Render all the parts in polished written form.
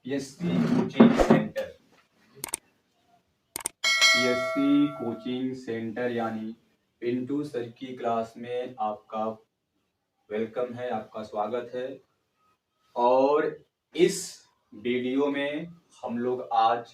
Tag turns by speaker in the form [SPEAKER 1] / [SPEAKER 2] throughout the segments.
[SPEAKER 1] PSC coaching centre, PSC coaching centre यानी Pintu sir की class में आपका वेलकम है, आपका स्वागत है। और इस वीडियो में हम लोग आज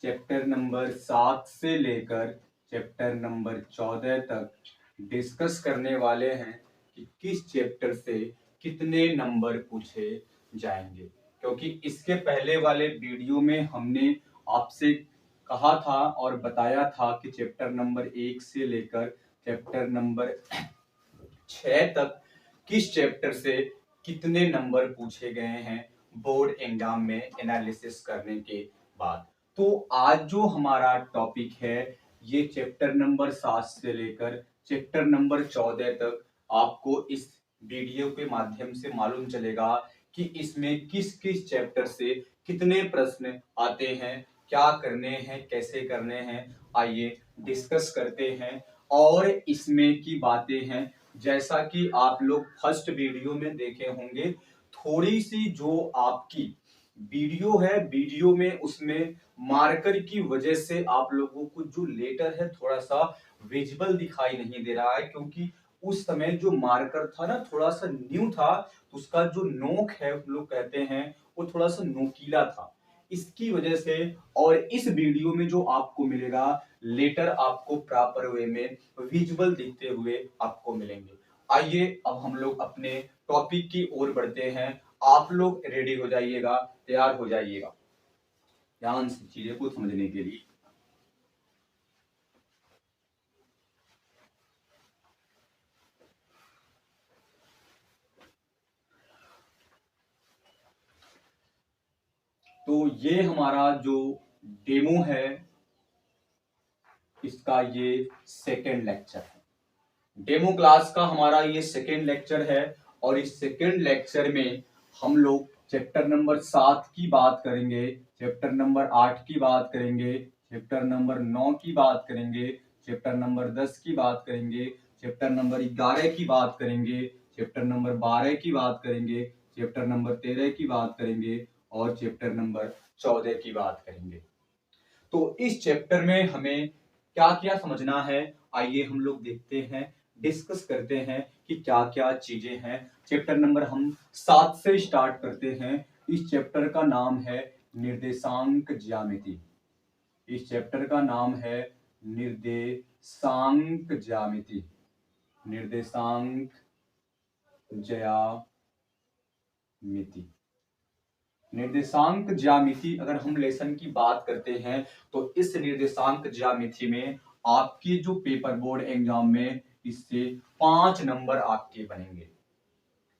[SPEAKER 1] चैप्टर नंबर 7 से लेकर चैप्टर नंबर 14 तक डिस्कस करने वाले हैं कि किस चैप्टर से कितने नंबर पूछे जाएंगे। क्योंकि इसके पहले वाले वीडियो में हमने आपसे कहा था और बताया था कि चैप्टर नंबर 1 से लेकर चैप्टर नंबर 6 तक किस चैप्टर से कितने नंबर पूछे गए हैं बोर्ड एग्जाम में एनालिसिस करने के बाद। तो आज जो हमारा टॉपिक है ये चैप्टर नंबर 7 से लेकर चैप्टर नंबर 14 तक आपको इस वीडियो के माध्यम से मालूम चलेगा कि इसमें किस किस चैप्टर से कितने प्रश्न आते हैं, क्या करने हैं, कैसे करने हैं, आइए डिस्कस करते हैं। और इसमें की बातें हैं जैसा कि आप लोग फर्स्ट वीडियो में देखे होंगे, थोड़ी सी जो आपकी वीडियो है वीडियो में उसमें मार्कर की वजह से आप लोगों को जो लेटर है थोड़ा सा विजिबल दिखाई नहीं दे रहा है, क्योंकि उस समय जो मार्कर था ना थोड़ा सा न्यू था, तो उसका जो नोक है लोग कहते हैं वो थोड़ा सा नोकीला था, इसकी वजह से। और इस वीडियो में जो आपको मिलेगा लेटर आपको प्रॉपर वे में विजुअल दिखते हुए आपको मिलेंगे। आइए अब हम लोग अपने टॉपिक की ओर बढ़ते हैं। आप लोग रेडी हो जाइएगा, तैयार हो जाइएगा ध्यान से चीजें को समझने के लिए। तो ये हमारा जो डेमो है इसका ये सेकेंड लेक्चर है। डेमो क्लास का हमारा ये सेकेंड लेक्चर है और इस सेकेंड लेक्चर में हम लोग चैप्टर नंबर 7 की बात करेंगे, चैप्टर नंबर 8 की बात करेंगे, चैप्टर नंबर 9 की बात करेंगे, चैप्टर नंबर 10 की बात करेंगे, चैप्टर नंबर 11 की बात करेंगे, चैप्टर नंबर 12 की बात करेंगे, चैप्टर नंबर 13 की बात करेंगे और चैप्टर नंबर 14 की बात करेंगे। तो इस चैप्टर में हमें क्या क्या समझना है, आइए हम लोग देखते हैं, डिस्कस करते हैं कि क्या क्या चीजें हैं। चैप्टर नंबर हम 7 से स्टार्ट करते हैं। इस चैप्टर का नाम है निर्देशांक ज्यामिति। इस चैप्टर का नाम है निर्देशांक ज्यामिति, निर्देशांक ज्यामिति। निर्देशांक ज्यामिति अगर हम लेसन की बात करते हैं तो इस निर्देशांक ज्यामिति में आपके जो पेपर बोर्ड एग्जाम में इससे 5 नंबर आपके बनेंगे।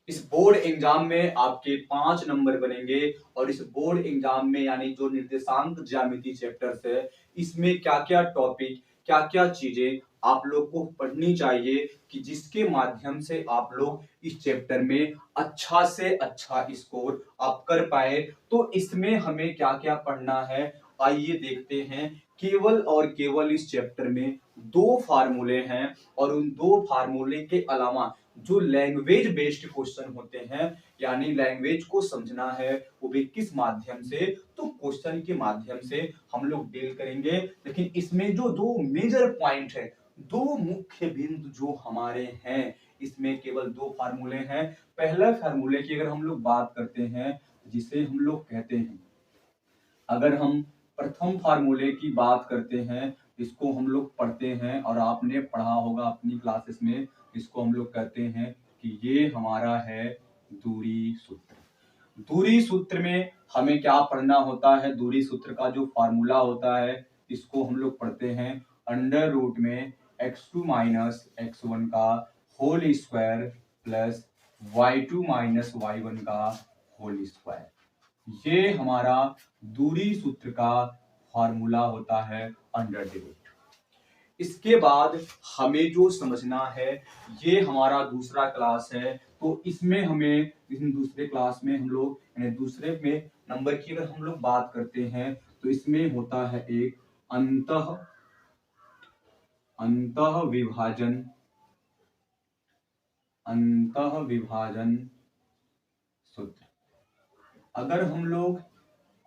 [SPEAKER 1] इस बोर्ड एग्जाम में आपके 5 नंबर बनेंगे और इस बोर्ड एग्जाम में यानी जो निर्देशांक ज्यामिति चैप्टर है इसमें क्या क्या टॉपिक, क्या क्या चीजें आप लोग को पढ़नी चाहिए कि जिसके माध्यम से आप लोग इस चैप्टर में अच्छा से अच्छा स्कोर आप कर पाए। तो इसमें हमें क्या क्या पढ़ना है आइए देखते हैं। केवल और केवल इस चैप्टर में 2 फार्मूले हैं और उन 2 फार्मूले के अलावा जो लैंग्वेज बेस्ड क्वेश्चन होते हैं यानी लैंग्वेज को समझना है वो भी किस माध्यम से, तो क्वेश्चन के माध्यम से हम लोग डील करेंगे। लेकिन इसमें जो 2 मेजर पॉइंट है, 2 मुख्य बिंदु जो हमारे हैं, इसमें केवल 2 फार्मूले हैं। पहला फार्मूले की अगर हम लोग बात करते हैं जिसे हम लोग कहते हैं, अगर हम प्रथम फार्मूले की बात करते हैं इसको हम लोग पढ़ते हैं और आपने पढ़ा होगा अपनी क्लासेस में, इसको हम लोग कहते हैं कि ये हमारा है दूरी सूत्र। दूरी सूत्र में हमें क्या पढ़ना होता है, दूरी सूत्र का जो फार्मूला होता है इसको हम लोग पढ़ते हैं अंडर रूट में x2 माइनस x1 का whole square plus y2 minus y1 का होल स्क्वायर। ये हमारा दूरी सूत्र का फॉर्मूला होता है अंडर द रूट। इसके बाद हमें जो समझना है, ये हमारा दूसरा क्लास है, तो इसमें हमें इस दूसरे क्लास में हम लोग यानी दूसरे में नंबर की अगर हम लोग बात करते हैं तो इसमें होता है एक अंतः अंतः विभाजन, अंतः विभाजन सूत्र। अगर हम लोग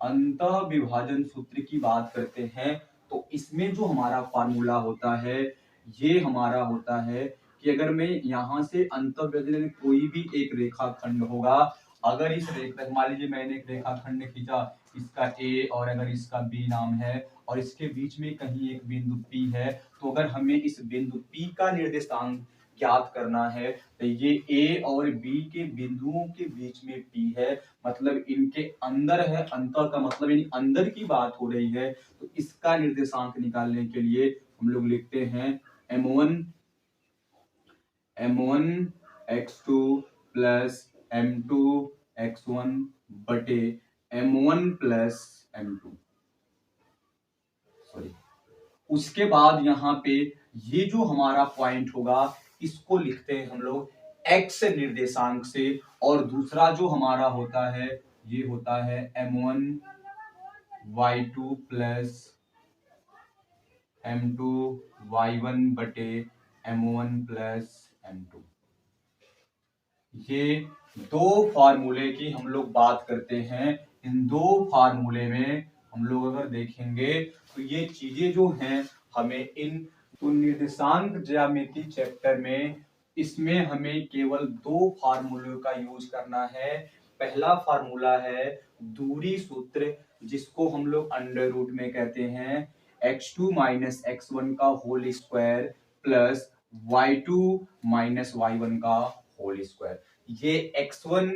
[SPEAKER 1] अंतः विभाजन सूत्र की बात करते हैं तो इसमें जो हमारा फार्मूला होता है ये हमारा होता है कि अगर मैं यहां से अंतः विभाजन कोई भी एक रेखाखंड होगा, अगर इस रेखा मान लीजिए मैंने एक रेखाखंड खींचा, इसका ए और अगर इसका बी नाम है और इसके बीच में कहीं एक बिंदु पी है, तो अगर हमें इस बिंदु पी का निर्देशांक ज्ञात करना है तो ये ए और बी के बिंदुओं के बीच में पी है, मतलब इनके अंदर है, अंतर का मतलब यानी अंदर की बात हो रही है, तो इसका निर्देशांक निकालने के लिए हम लोग लिखते हैं m1 x2 plus m2 x1 बटे m1 प्लस m2। सॉरी, उसके बाद यहाँ पे ये जो हमारा पॉइंट होगा इसको लिखते हैं हम लोग x निर्देशांक से, और दूसरा जो हमारा होता है ये होता है m1 y2 plus m2 y1 बटे m1 प्लस m2। ये दो फार्मूले की हम लोग बात करते हैं। इन दो फार्मूले में हम लोग अगर देखेंगे तो ये चीजें जो हैं हमें इन तो निर्देशांक ज्यामिति चैप्टर में इसमें हमें केवल दो फार्मूलों का यूज करना है। पहला फार्मूला है दूरी सूत्र, जिसको हम लोग अंडर रूट में कहते हैं x2 माइनस x1 का whole square plus y2 minus y1 का होल स्क्वायर। ये x1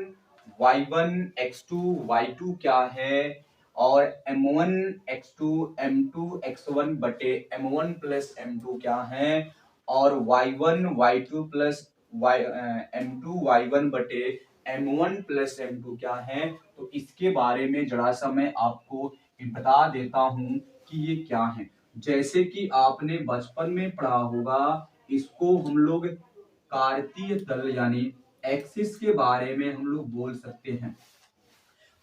[SPEAKER 1] y1 x2 y2 क्या है, और m1 x2 m2 x1 बटे m1 प्लस m2 क्या है, और y1 y2 plus m2 y1 बटे m1 प्लस m2 क्या है। तो इसके बारे में जरा सा मैं आपको बता देता हूं कि ये क्या है। जैसे कि आपने बचपन में पढ़ा होगा, इसको हम लोग कार्तीय तल यानी एक्सिस के बारे में हम लोग बोल सकते हैं।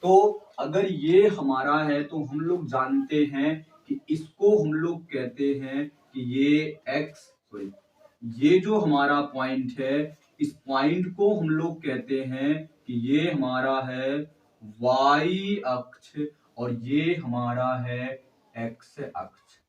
[SPEAKER 1] तो अगर ये हमारा है तो हम लोग जानते हैं कि इसको हम लोग कहते हैं कि ये जो हमारा पॉइंट है, इस पॉइंट को हम लोग कहते हैं कि ये हमारा है y अक्ष और ये हमारा है x अक्ष।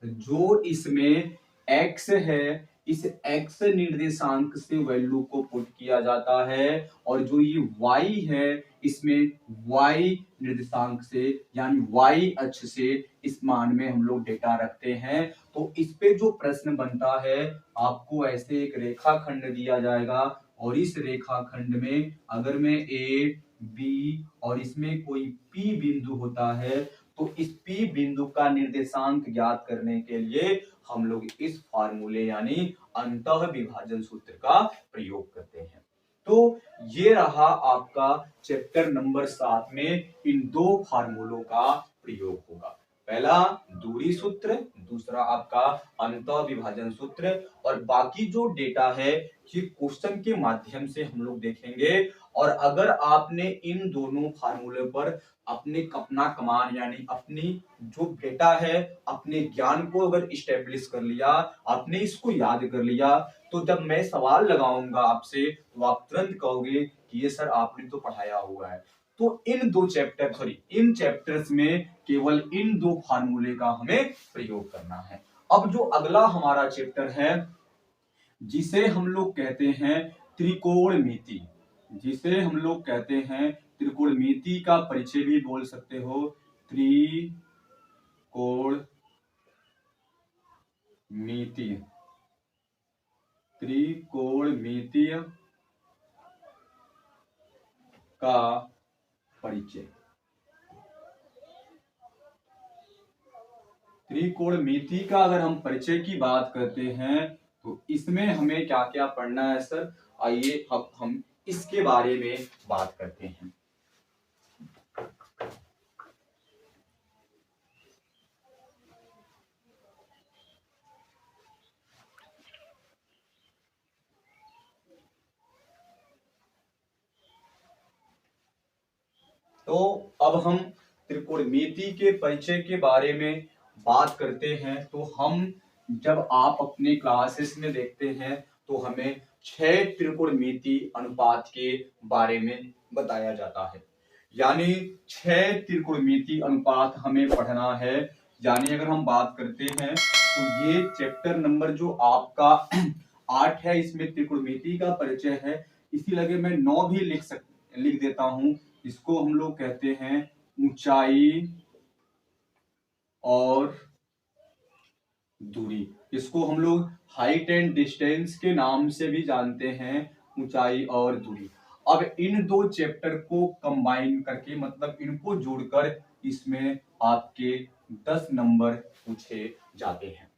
[SPEAKER 1] जो इसमें x है, इस x निर्देशांक से वैल्यू को पुट किया जाता है, और जो ये y है इसमें y निर्देशांक से यानी y अक्ष से इस मान में हम लोग डेटा रखते हैं। तो इस पे जो प्रश्न बनता है, आपको ऐसे एक रेखाखंड दिया जाएगा और इस रेखाखंड में अगर मैं a b और इसमें कोई p बिंदु होता है तो इस P बिंदु का निर्देशांक ज्ञात करने के लिए हम लोग इस फार्मूले यानी अंतः विभाजन सूत्र का प्रयोग करते हैं। तो ये रहा आपका चैप्टर नंबर 7 में इन दो फार्मूलों का प्रयोग होगा। पहला दूरी सूत्र, दूसरा आपका अंतः विभाजन सूत्र, और बाकी जो डेटा है ये क्वेश्चन के माध्यम से हम लोग देखेंगे। और अगर आपने इन दोनों फार्मूले पर अपना कमान यानी अपनी जो डेटा है, अपने ज्ञान को अगर इस्टेब्लिश कर लिया, आपने इसको याद कर लिया, तो जब मैं सवाल लगाऊंगा आपसे तो आप तुरंत कहोगे कि ये सर आपने तो पढ़ाया हुआ है। तो इन चैप्टर्स में केवल इन दो फार्मूले का हमें प्रयोग करना है। अब जो अगला हमारा चैप्टर है जिसे हम लोग कहते हैं त्रिकोणमिति, जिसे हम लोग कहते हैं त्रिकोणमिति का परिचय भी बोल सकते हो, त्रिकोणमिति का परिचय। त्रिकोणमिति का अगर हम परिचय की बात करते हैं तो इसमें हमें क्या क्या पढ़ना है सर, आइए अब हम इसके बारे में बात करते हैं। तो अब हम त्रिकोणमिति के परिचय के बारे में बात करते हैं। तो हम जब आप अपने क्लासेस में देखते हैं तो हमें 6 त्रिकोणमिति अनुपात के बारे में बताया जाता है। यानी 6 त्रिकोणमितीय अनुपात हमें पढ़ना है। यानी अगर हम बात करते हैं तो ये चैप्टर नंबर जो आपका 8 है, इसमें त्रिकोणमितीय का परिचय है। इसी लगे मैं 9 भी लिख देता हूं। इसको हम लोग कहते हैं ऊंचाई और दूरी। इसको हम लोग हाइट एंड डिस्टेंस के नाम से भी जानते हैं, ऊंचाई और दूरी। अब इन दो चैप्टर को कंबाइन करके, मतलब इनको जोड़कर, इसमें आपके 10 नंबर पूछे जाते हैं।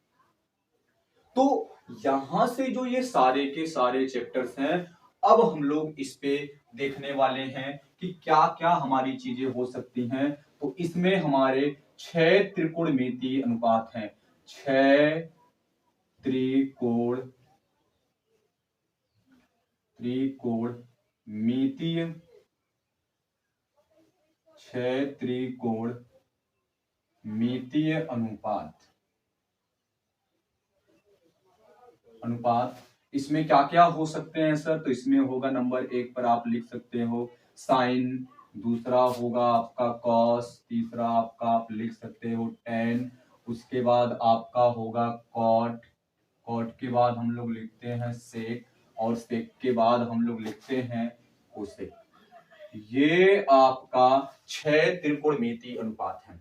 [SPEAKER 1] तो यहां से जो ये सारे के सारे चैप्टर्स हैं, अब हम लोग इस पे देखने वाले हैं कि क्या क्या हमारी चीजें हो सकती हैं। तो इसमें हमारे 6 त्रिकोणमितीय अनुपात हैं। 6 त्रिकोणमितीय 6 त्रिकोणमितीय अनुपात इसमें क्या क्या हो सकते हैं सर? तो इसमें होगा नंबर 1 पर आप लिख सकते हो साइन, दूसरा होगा आपका कॉस, तीसरा आपका आप लिख सकते हो टेन, उसके बाद आपका होगा कॉट, कॉट के बाद हम लोग लिखते हैं सेक, और सेक के बाद हम लोग लिखते हैं कोसेक। ये आपका 6 त्रिकोणमितीय अनुपात है।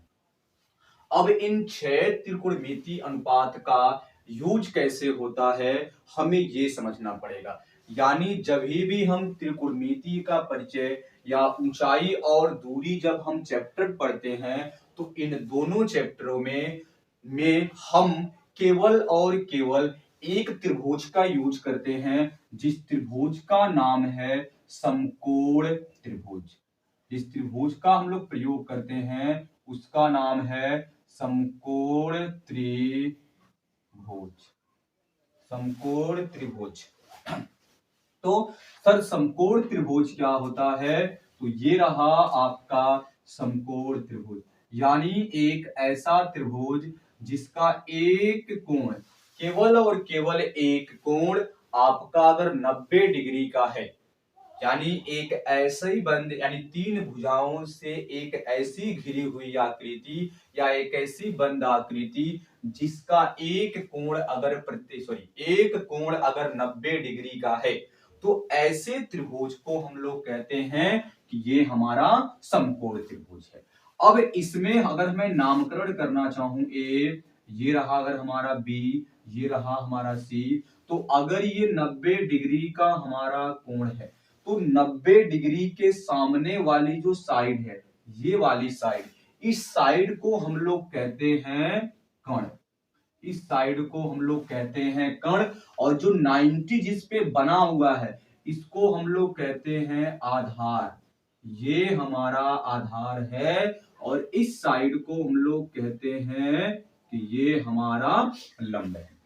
[SPEAKER 1] अब इन 6 त्रिकोणमितीय अनुपात का यूज कैसे होता है, हमें ये समझना पड़ेगा। यानी जब भी हम त्रिकोणमितीय का परिचय या ऊंचाई और दूरी जब हम चैप्टर पढ़ते हैं, तो इन दोनों चैप्टरों में हम केवल और केवल एक त्रिभुज का यूज करते हैं, जिस त्रिभुज का नाम है समकोण त्रिभुज। जिस त्रिभुज का हम लोग प्रयोग करते हैं उसका नाम है समकोण त्रिभुज। समकोण त्रिभुज। तो सर समकोण त्रिभुज क्या होता है? तो ये रहा आपका समकोण त्रिभुज, यानी एक ऐसा त्रिभुज जिसका एक कोण, केवल और केवल एक कोण आपका अगर 90 डिग्री का है, यानी एक ऐसे ही बंद, यानी 3 भुजाओं से एक ऐसी घिरी हुई आकृति या एक ऐसी बंद आकृति जिसका एक कोण अगर 90 डिग्री का है, तो ऐसे त्रिभुज को हम लोग कहते हैं कि ये हमारा समकोण त्रिभुज है। अब इसमें अगर मैं नामकरण करना चाहूं, ए ये रहा अगर हमारा बी, ये रहा हमारा सी, तो अगर ये 90 डिग्री का हमारा कोण है, तो 90 डिग्री के सामने वाली जो साइड है, ये वाली साइड, इस साइड को हम लोग कहते हैं कर्ण। इस साइड को हम लोग कहते हैं कर्ण, और जो 90 जिस पे बना हुआ है इसको हम लोग कहते हैं आधार। ये हमारा आधार है, और इस साइड को हम लोग कहते हैं कि ये हमारा लंब है।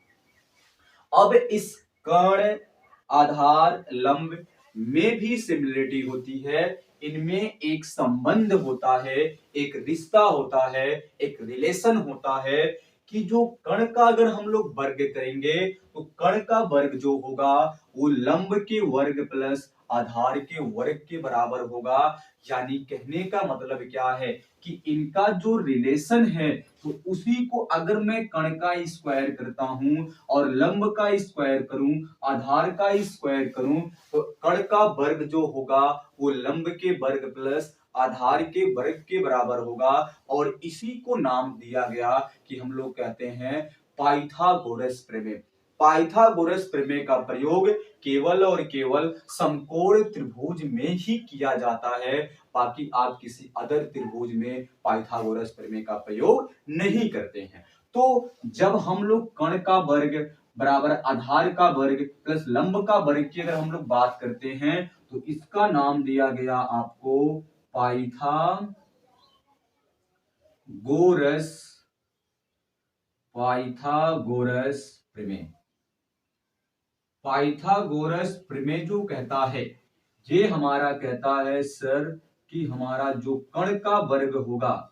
[SPEAKER 1] अब इस कर्ण, आधार, लंब में भी सिमिलरिटी होती है। इनमें एक संबंध होता है, एक रिश्ता होता है, एक रिलेशन होता है कि जो कर्ण का अगर हम लोग वर्ग करेंगे, तो कर्ण का वर्ग जो होगा वो लंब के वर्ग प्लस आधार के वर्ग के बराबर होगा। यानी कहने का मतलब क्या है कि इनका जो रिलेशन है, तो उसी को अगर मैं कर्ण का स्क्वायर करता हूं और लंब का स्क्वायर करूं, आधार का स्क्वायर करूं, तो कर्ण का वर्ग जो होगा वो लंब के वर्ग प्लस आधार के वर्ग के बराबर होगा। और इसी को नाम दिया गया कि हम लोग कहते हैं पाइथागोरस प्रमेय। पाइथागोरस प्रमेय का प्रयोग केवल और केवल समकोण त्रिभुज में ही किया जाता है, बाकी आप किसी अदर त्रिभुज में पाइथागोरस प्रमेय का प्रयोग नहीं करते हैं। तो जब हम लोग कर्ण का वर्ग बराबर आधार का वर्ग प्लस लंब का वर्ग की अगर हम लोग बात करते हैं, तो इसका नाम दिया गया आपको पाइथागोरस प्रमेय। पाइथागोरस प्रमेय जो कहता है, ये हमारा कहता है सर कि हमारा जो कर्ण का वर्ग होगा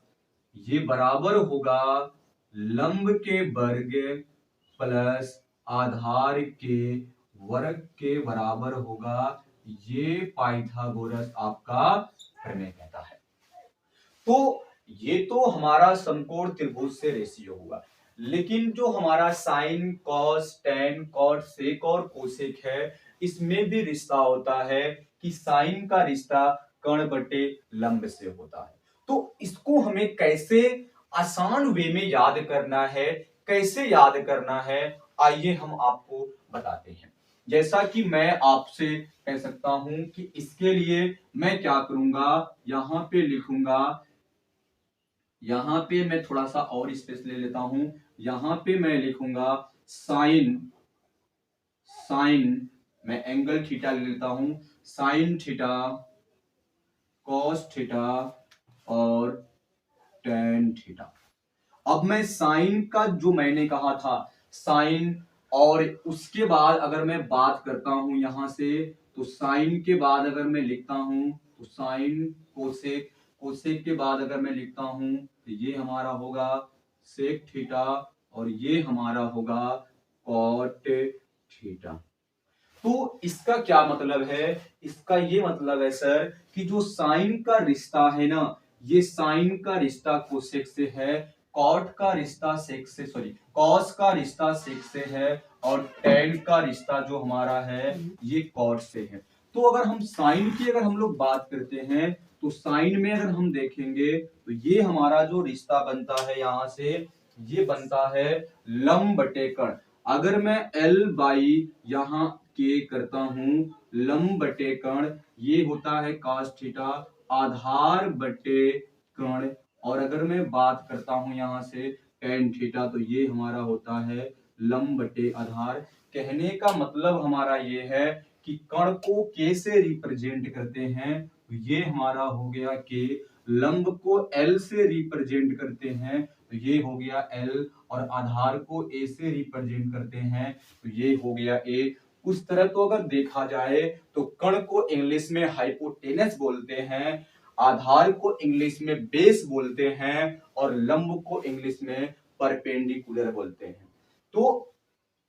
[SPEAKER 1] ये बराबर होगा लंब के वर्ग प्लस आधार के वर्ग के बराबर होगा। ये पाइथागोरस आपका प्रमेय कहता है। तो ये तो हमारा समकोण त्रिभुज से रेशियो हुआ, लेकिन जो हमारा साइन, कॉस, टेन, कॉट, सेक और कोसेक है, इसमें भी रिश्ता होता है कि साइन का रिश्ता कर्ण बटे लंब से होता है। तो इसको हमें कैसे आसान वे में याद करना है, कैसे याद करना है, आइए हम आपको बताते हैं। जैसा कि मैं आपसे कह सकता हूं कि इसके लिए मैं क्या करूंगा, यहां पे लिखूंगा, यहां पे मैं थोड़ा सा और स्पेस ले लेता हूं, यहां पे मैं लिखूंगा साइन, साइन मैं एंगल थीटा ले लेता हूं, साइन थीटा, कॉस थीटा और टेन थीटा। अब मैं साइन का जो मैंने कहा था साइन, और उसके बाद अगर मैं बात करता हूं यहां से, तो साइन के बाद अगर मैं लिखता हूं तो साइन कोसेक, कोसेक के बाद अगर मैं लिखता हूं तो ये हमारा होगा सेक थीटा और ये हमारा होगा कॉट थीटा। तो इसका क्या मतलब है, इसका ये मतलब है सर कि जो साइन का रिश्ता है ना, ये साइन का रिश्ता कोसेक से है, कॉट का रिश्ता सेक से, सॉरी कॉस का रिश्ता सेक से है, और टेन का रिश्ता जो हमारा है ये कॉट से है। तो अगर हम साइन की अगर हम लोग बात करते हैं, तो साइन में अगर हम देखेंगे तो ये हमारा जो रिश्ता बनता है यहां से, ये बनता है लंब बटे कर्ण। अगर मैं L बाई यहाँ के करता हूं लंब बटे कर्ण, ये होता है cos थीटा आधार बटे कर्ण, और अगर मैं बात करता हूं यहां से tan थीटा, तो ये हमारा होता है लंब बटे आधार। कहने का मतलब हमारा ये है कि कर्ण को k से रिप्रेजेंट करते हैं, तो ये हमारा हो गया k, लंब को L से रिप्रेजेंट करते हैं तो ये हो गया L, और आधार को A से रिप्रेजेंट करते हैं तो ये हो गया A। उस तरह तो अगर देखा जाए तो कर्ण को इंग्लिश में हाइपोटेनस बोलते हैं, आधार को इंग्लिश में बेस बोलते हैं, और लंब को इंग्लिश में परपेंडिकुलर बोलते हैं। तो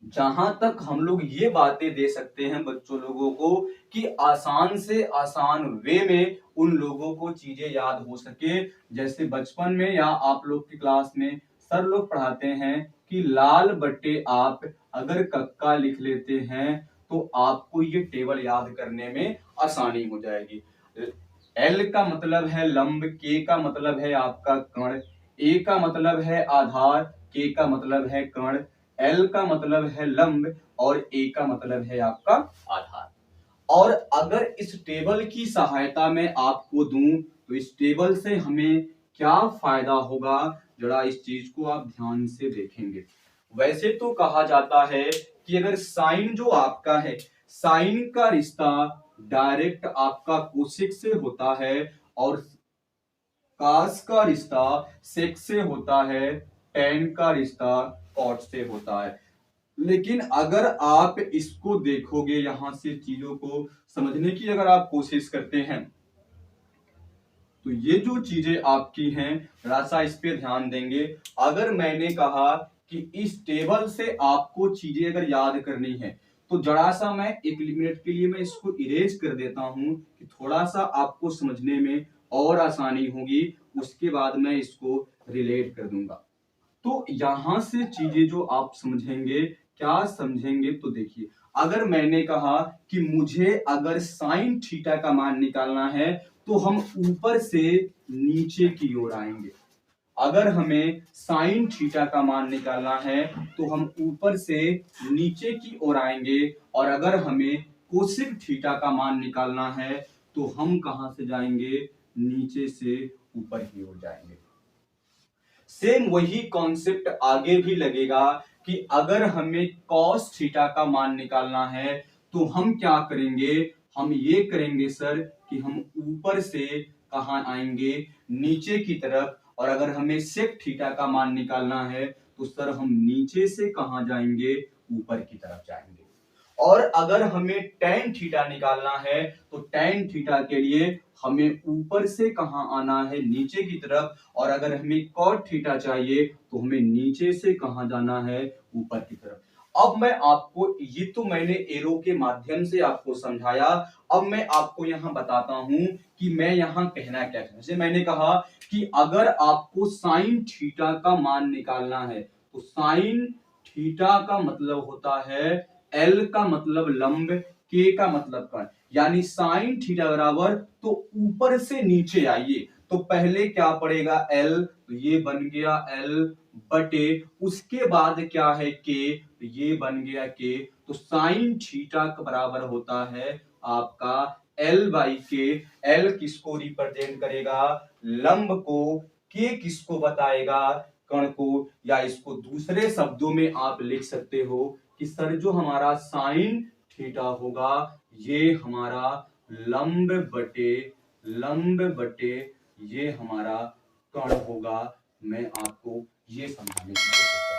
[SPEAKER 1] जहां तक हम लोग ये बातें दे सकते हैं बच्चों लोगों को कि आसान से आसान वे में उन लोगों को चीजें याद हो सके, जैसे बचपन में या आप लोग की क्लास में सर लोग पढ़ाते हैं कि लाल बट्टे आप अगर कक्का लिख लेते हैं तो आपको ये टेबल याद करने में आसानी हो जाएगी। एल का मतलब है लंब, के का मतलब है आपका कर्ण, ए का मतलब है आधार, के का मतलब है कर्ण, एल का मतलब है लंब, और ए का मतलब है आपका आधार। और अगर इस टेबल की सहायता में आपको दूं तो इस टेबल से हमें क्या फायदा होगा, जरा इस चीज को आप ध्यान से देखेंगे। वैसे तो कहा जाता है कि अगर साइन जो आपका है, साइन का रिश्ता डायरेक्ट आपका कोसेक से होता है, और कास का रिश्ता सेक से होता है, टेन का रिश्ता कॉट से होता है। लेकिन अगर आप इसको देखोगे, यहां से चीजों को समझने की अगर आप कोशिश करते हैं, तो ये जो चीजें आपकी हैं थोड़ा सा इस पे ध्यान देंगे। अगर मैंने कहा कि इस टेबल से आपको चीजें अगर याद करनी है, तो जरा सा मैं एक मिनट के लिए मैं इसको इरेज कर देता हूं कि थोड़ा सा आपको समझने में और आसानी होगी, उसके बाद मैं इसको रिलेट कर दूंगा। तो यहां से चीजें जो आप समझेंगे, क्या समझेंगे, तो देखिए अगर मैंने कहा कि मुझे अगर साइन थीटा का मान निकालना है तो हम ऊपर से नीचे की ओर आएंगे। अगर हमें साइन थीटा का मान निकालना है तो हम ऊपर से नीचे की ओर आएंगे, और अगर हमें कोसेक थीटा का मान निकालना है तो हम कहां से जाएंगे, नीचे से ऊपर की ओर जाएंगे। सेम वही कॉन्सेप्ट आगे भी लगेगा कि अगर हमें cos थीटा का मान निकालना है तो हम क्या करेंगे, हम ये करेंगे सर कि हम ऊपर से कहां आएंगे, नीचे की तरफ, और अगर हमें sec थीटा का मान निकालना है तो सर हम नीचे से कहां जाएंगे, ऊपर की तरफ जाएंगे। और अगर हमें tan थीटा निकालना है तो tan थीटा के लिए हमें ऊपर से कहां आना है, नीचे की तरफ, और अगर हमें cot थीटा चाहिए तो हमें नीचे से कहां जाना है, ऊपर की तरफ। अब मैं आपको, ये तो मैंने एरो के माध्यम से आपको समझाया, अब मैं आपको यहां बताता हूं कि मैं यहां कहना क्या चाहता हूं। जैसे मैंने कहा कि अगर आपको साइन थीटा का मान निकालना है तो साइन थीटा का मतलब होता है एल का मतलब लंब, के का मतलब कण, यानी साइन थीटा बराबर, तो ऊपर से नीचे आइए तो पहले क्या पड़ेगा एल, तो ये बन गया एल बटे, उसके बाद क्या है के, तो ये बन गया के। तो साइन थीटा का बराबर होता है आपका एल बाई के। एल किसको रिप्रेजेंट करेगा, लंब को, के किसको बताएगा, कण को, या इसको दूसरे शब्दों में आप लिख सकते हो कि सर जो हमारा साइन थीटा होगा ये हमारा लंब बटे ये हमारा कण होगा। मैं आपको ये समझाने की कोशिश